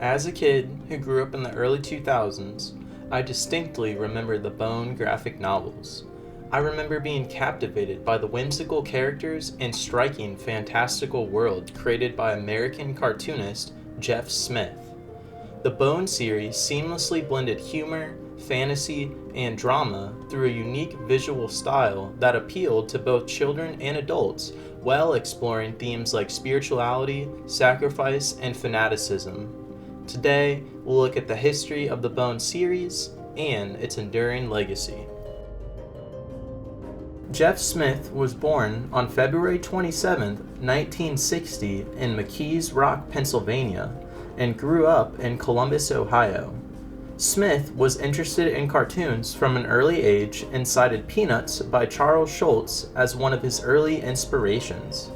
As a kid who grew up in the early 2000s, I distinctly remember the Bone graphic novels. I remember being captivated by the whimsical characters and striking fantastical world created by American cartoonist Jeff Smith. The Bone series seamlessly blended humor, fantasy, and drama through a unique visual style that appealed to both children and adults while exploring themes like spirituality, sacrifice, and fanaticism. Today, we'll look at the history of the Bone series and its enduring legacy. Jeff Smith was born on February 27, 1960 in McKees Rock, Pennsylvania, and grew up in Columbus, Ohio. Smith was interested in cartoons from an early age and cited Peanuts by Charles Schulz as one of his early inspirations.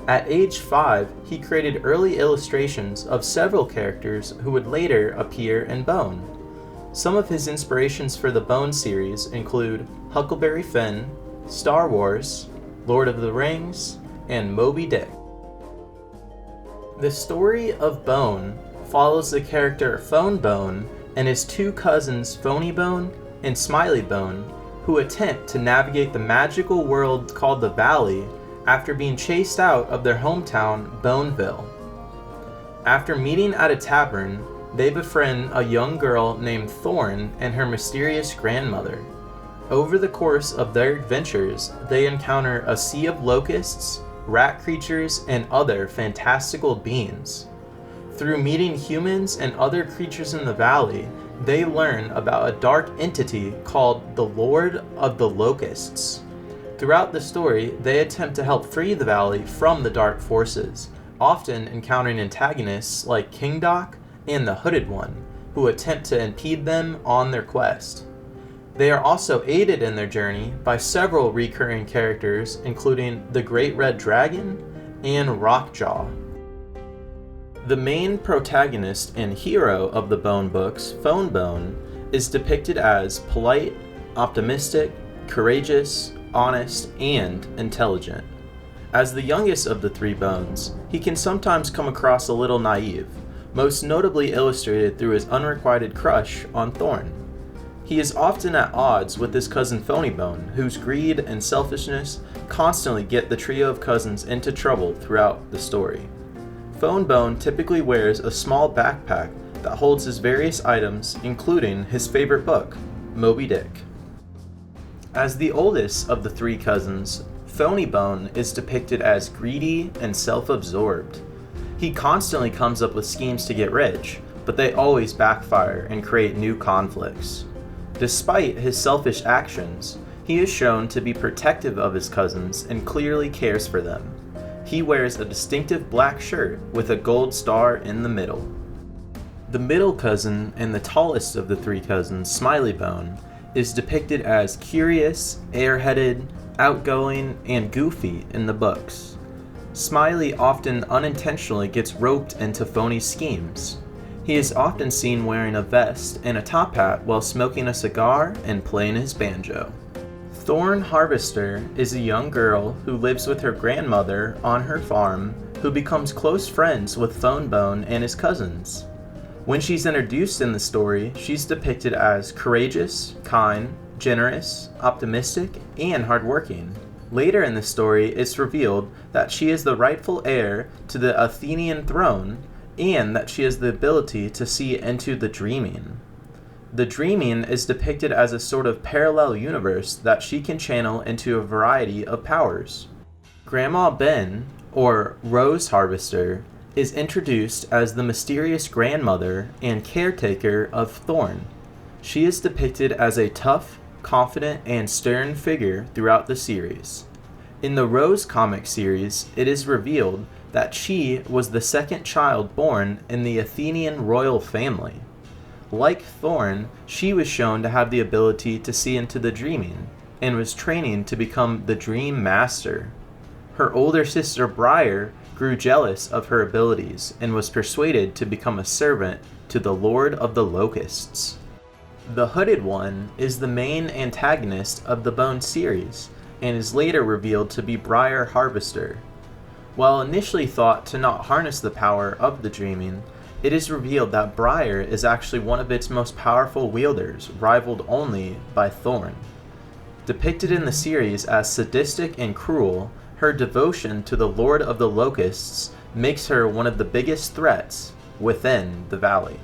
At age 5, he created early illustrations of several characters who would later appear in Bone. Some of his inspirations for the Bone series include Huckleberry Finn, Star Wars, Lord of the Rings, and Moby Dick. The story of Bone follows the character Phone Bone and his two cousins Phony Bone and Smiley Bone, who attempt to navigate the magical world called the Valley after being chased out of their hometown, Boneville. After meeting at a tavern, they befriend a young girl named Thorn and her mysterious grandmother. Over the course of their adventures, they encounter a sea of locusts, rat creatures, and other fantastical beings. Through meeting humans and other creatures in the valley, they learn about a dark entity called the Lord of the Locusts. Throughout the story, they attempt to help free the valley from the dark forces, often encountering antagonists like King Doc and the Hooded One, who attempt to impede them on their quest. They are also aided in their journey by several recurring characters, including the Great Red Dragon and Rockjaw. The main protagonist and hero of the Bone books, Phone Bone, is depicted as polite, optimistic, courageous, honest, and intelligent. As the youngest of the three Bones, he can sometimes come across a little naive, most notably illustrated through his unrequited crush on Thorn. He is often at odds with his cousin Phony Bone, whose greed and selfishness constantly get the trio of cousins into trouble throughout the story. Phone Bone typically wears a small backpack that holds his various items, including his favorite book, Moby Dick. As the oldest of the three cousins, Phony Bone is depicted as greedy and self-absorbed. He constantly comes up with schemes to get rich, but they always backfire and create new conflicts. Despite his selfish actions, he is shown to be protective of his cousins and clearly cares for them. He wears a distinctive black shirt with a gold star in the middle. The middle cousin and the tallest of the three cousins, Smiley Bone, is depicted as curious, airheaded, outgoing, and goofy in the books. Smiley often unintentionally gets roped into Phony's schemes. He is often seen wearing a vest and a top hat while smoking a cigar and playing his banjo. Thorn Harvester is a young girl who lives with her grandmother on her farm, who becomes close friends with Phone Bone and his cousins. When she's introduced in the story, she's depicted as courageous, kind, generous, optimistic, and hardworking. Later in the story, it's revealed that she is the rightful heir to the Athenian throne, and that she has the ability to see into the dreaming. The dreaming is depicted as a sort of parallel universe that she can channel into a variety of powers. Grandma Ben, or Rose Harvester, is introduced as the mysterious grandmother and caretaker of Thorn. She is depicted as a tough, confident, and stern figure throughout the series. In the Rose comic series, it is revealed that she was the second child born in the Athenian royal family. Like Thorn, she was shown to have the ability to see into the dreaming, and was training to become the Dream Master. Her older sister Briar grew jealous of her abilities, and was persuaded to become a servant to the Lord of the Locusts. The Hooded One is the main antagonist of the Bone series, and is later revealed to be Briar Harvester. While initially thought to not harness the power of the dreaming, it is revealed that Briar is actually one of its most powerful wielders, rivaled only by Thorn. Depicted in the series as sadistic and cruel, her devotion to the Lord of the Locusts makes her one of the biggest threats within the valley.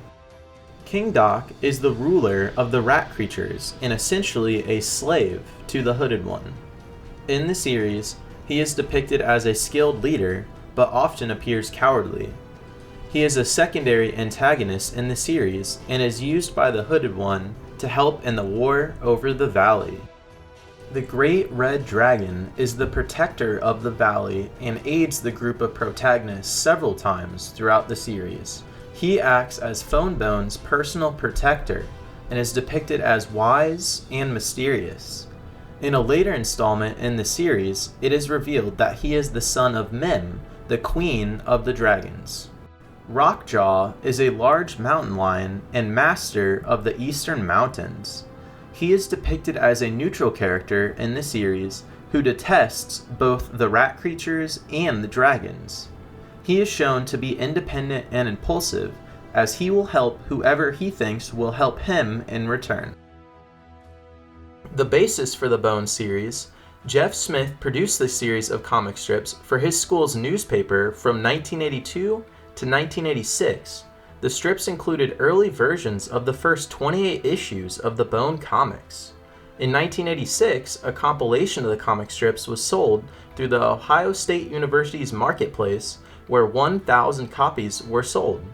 King Doc is the ruler of the rat creatures and essentially a slave to the Hooded One. In the series, he is depicted as a skilled leader, but often appears cowardly. He is a secondary antagonist in the series and is used by the Hooded One to help in the war over the valley. The Great Red Dragon is the protector of the valley and aids the group of protagonists several times throughout the series. He acts as Phonebone's personal protector and is depicted as wise and mysterious. In a later installment in the series, it is revealed that he is the son of Mim, the queen of the dragons. Rockjaw is a large mountain lion and master of the Eastern Mountains. He is depicted as a neutral character in the series who detests both the rat creatures and the dragons. He is shown to be independent and impulsive, as he will help whoever he thinks will help him in return. The basis for the Bone series, Jeff Smith produced this series of comic strips for his school's newspaper from 1982 to 1986. The strips included early versions of the first 28 issues of the Bone comics. In 1986, a compilation of the comic strips was sold through the Ohio State University's marketplace, where 1,000 copies were sold.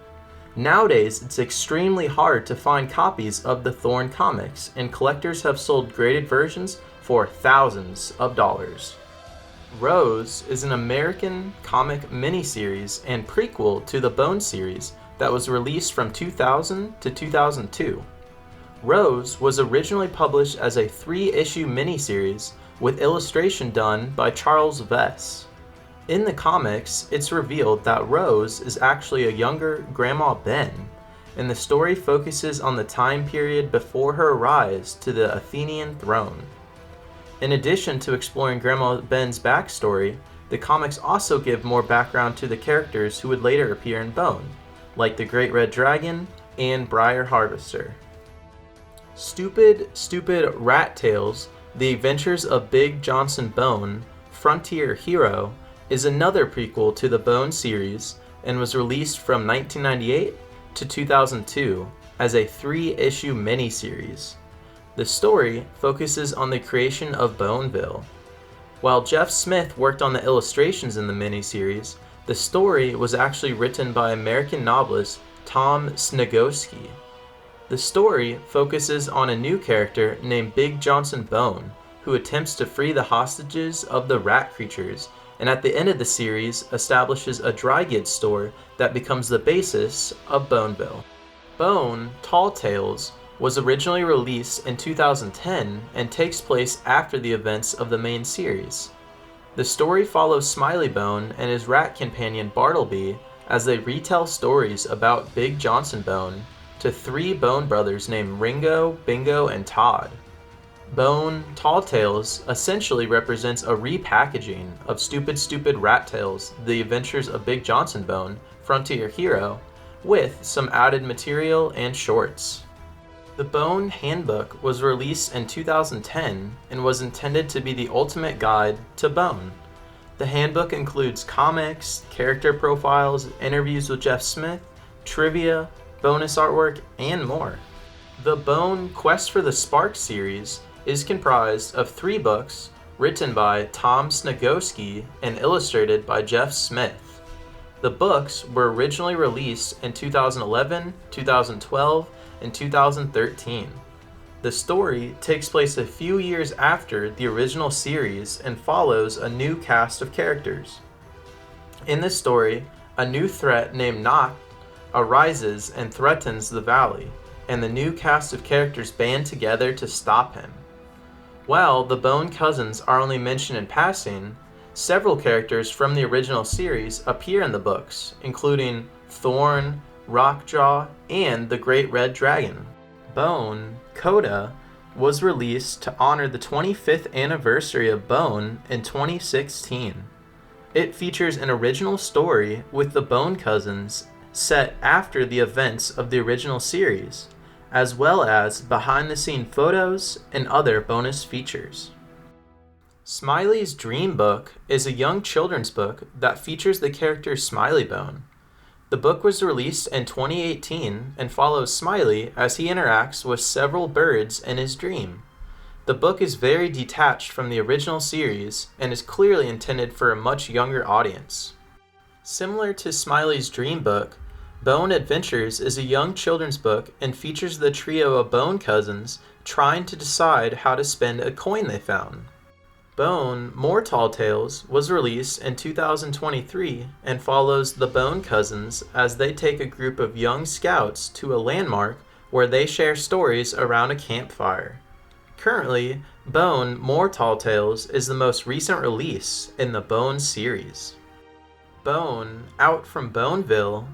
Nowadays, it's extremely hard to find copies of the Thorn comics, and collectors have sold graded versions for thousands of dollars. Rose is an American comic miniseries and prequel to the Bone series that was released from 2000 to 2002. Rose was originally published as a 3-issue miniseries with illustration done by Charles Vess. In the comics, it's revealed that Rose is actually a younger Grandma Ben, and the story focuses on the time period before her rise to the Athenian throne. In addition to exploring Grandma Ben's backstory, the comics also give more background to the characters who would later appear in Bone, like the Great Red Dragon and Briar Harvester. Stupid Rat Tales, The Adventures of Big Johnson Bone, Frontier Hero, is another prequel to the Bone series and was released from 1998 to 2002 as a 3-issue miniseries. The story focuses on the creation of Boneville. While Jeff Smith worked on the illustrations in the miniseries, the story was actually written by American novelist Tom Sniegoski. The story focuses on a new character named Big Johnson Bone, who attempts to free the hostages of the rat creatures, and at the end of the series establishes a dry goods store that becomes the basis of Boneville. Bone Tall Tales was originally released in 2010 and takes place after the events of the main series. The story follows Smiley Bone and his rat companion Bartleby as they retell stories about Big Johnson Bone to 3 Bone brothers named Ringo, Bingo, and Todd. Bone Tall Tales essentially represents a repackaging of Stupid Rat Tales, The Adventures of Big Johnson Bone, Frontier Hero, with some added material and shorts. The Bone Handbook was released in 2010 and was intended to be the ultimate guide to Bone. The handbook includes comics, character profiles, interviews with Jeff Smith, trivia, bonus artwork, and more. The Bone Quest for the Spark series is comprised of 3 books written by Tom Sniegoski and illustrated by Jeff Smith. The books were originally released in 2011, 2012, and 2013. The story takes place a few years after the original series and follows a new cast of characters. In this story, a new threat named Nak arises and threatens the valley, and the new cast of characters band together to stop him. While the Bone cousins are only mentioned in passing, several characters from the original series appear in the books, including Thorn, Rockjaw, and the Great Red Dragon. Bone Coda was released to honor the 25th anniversary of Bone in 2016. It features an original story with the Bone cousins set after the events of the original series, as well as behind-the-scene photos and other bonus features. Smiley's Dream Book is a young children's book that features the character Smiley-Bone. The book was released in 2018 and follows Smiley as he interacts with several birds in his dream. The book is very detached from the original series and is clearly intended for a much younger audience. Similar to Smiley's Dream Book, Bone Adventures is a young children's book and features the trio of Bone cousins trying to decide how to spend a coin they found. Bone More Tall Tales was released in 2023 and follows the Bone cousins as they take a group of young scouts to a landmark where they share stories around a campfire. Currently, Bone More Tall Tales is the most recent release in the Bone series. Bone Out from Boneville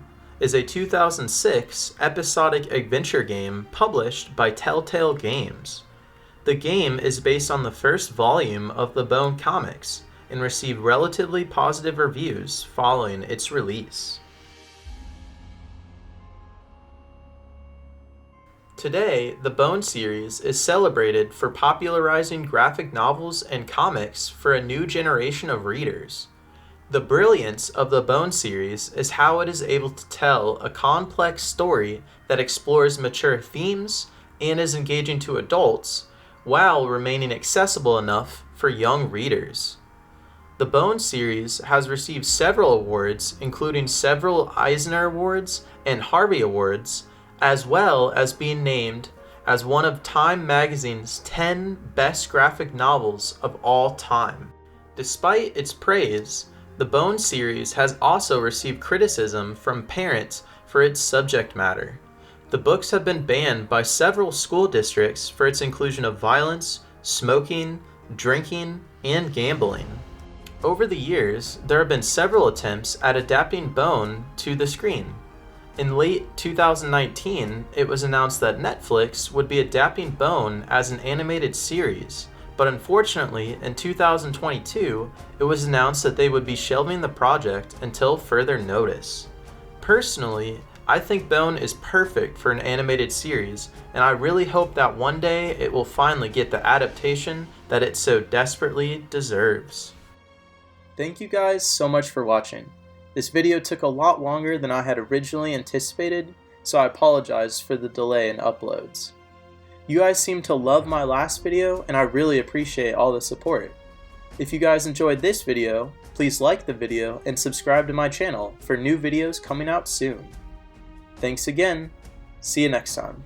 is a 2006 episodic adventure game published by Telltale Games. The game is based on the first volume of the Bone comics and received relatively positive reviews following its release. Today, the Bone series is celebrated for popularizing graphic novels and comics for a new generation of readers. The brilliance of the Bone series is how it is able to tell a complex story that explores mature themes and is engaging to adults, while remaining accessible enough for young readers. The Bone series has received several awards, including several Eisner Awards and Harvey Awards, as well as being named as one of Time magazine's 10 best graphic novels of all time. Despite its praise, the Bone series has also received criticism from parents for its subject matter. The books have been banned by several school districts for its inclusion of violence, smoking, drinking, and gambling. Over the years, there have been several attempts at adapting Bone to the screen. In late 2019, it was announced that Netflix would be adapting Bone as an animated series, but unfortunately, in 2022, it was announced that they would be shelving the project until further notice. Personally, I think Bone is perfect for an animated series, and I really hope that one day it will finally get the adaptation that it so desperately deserves. Thank you guys so much for watching. This video took a lot longer than I had originally anticipated, so I apologize for the delay in uploads. You guys seem to love my last video, and I really appreciate all the support. If you guys enjoyed this video, please like the video and subscribe to my channel for new videos coming out soon. Thanks again. See you next time.